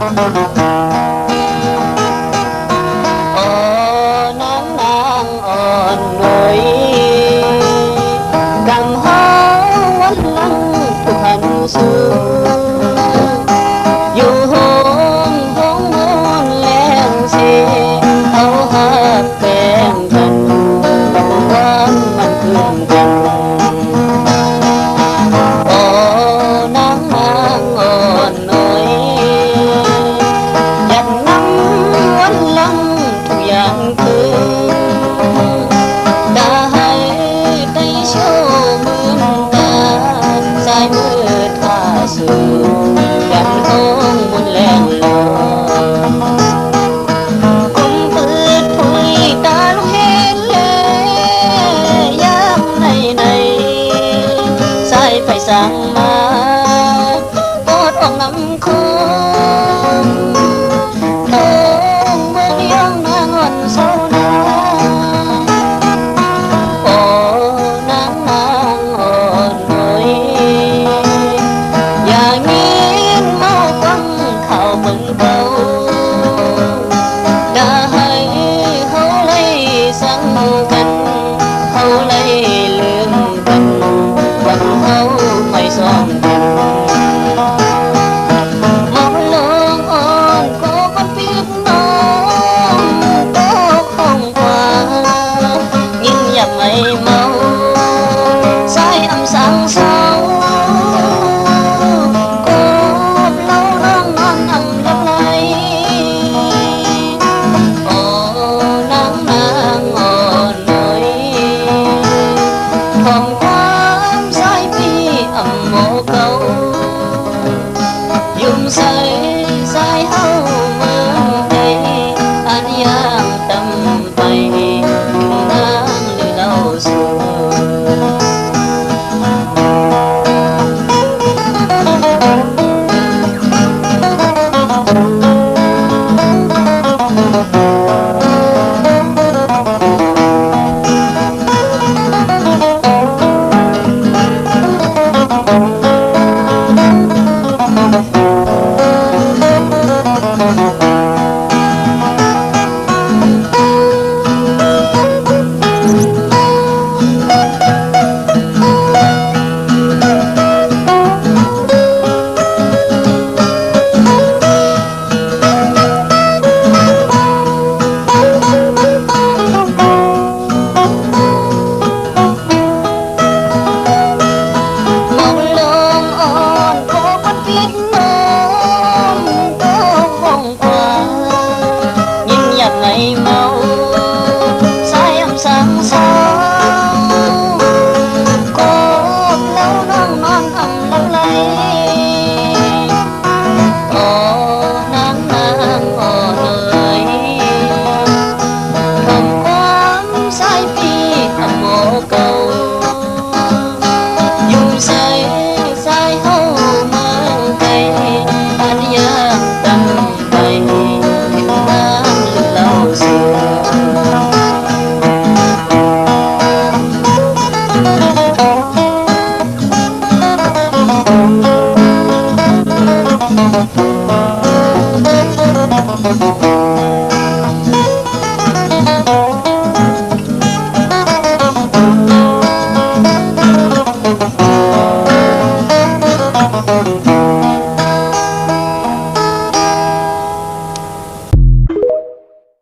นางนางอ่อนหน่อยกำหาวันลังผู้พันสูอยู่ห้องห้องมนแลงเสียเอาหักแป้งกันความมันคืนกันนางนางอ่อนหน่อยยันน้ำวันลังทุกอย่างคือได้ได้โชว์มือตาสายมือท่าสูงยันห้องมุนแรงลอยกุมปืดผุยตาลูกเห็นเลยยามในสายไฟสั่งมาโอดออกน้ำคงโอ้เมื่อเลี้ยงนางอ่อนเศร้านาโอ้นางนางอ่อนหน่อยอย่างนี้เมาฟังข่าวเบิ่งเก่าได้เขาเลยสั่งกันเขาเลยลืมกันวันเขาไม่ซ้อมกันมองลงอ่อนก็มันปิดน้องโตคงกว่ายิ่งอยากไม่เมาสายอำสังเศร้าก็เล่าร้องนอนอำลับไหลโอ้นางนางอ่อนหน่อยของความสายปีอำโมเก่ายุ่มใส่สายเฮาเมืองไทยอันยามตำไปอยู่นางหรือเล่าสู่มองลงอ่อนโคมันปิดน้องโตคงกว่ายิ่งอยากไม่เมาสายอำสังเศร้าก็เล่าน้องนอนอำลับไหลโอ้นางนางอ่อนเอ่ยของความสายปีอำโมเก่าอยู่ใส่สายเฮาเมืองไทยอันยามตำไปอยู่นางหรือเล่าสู่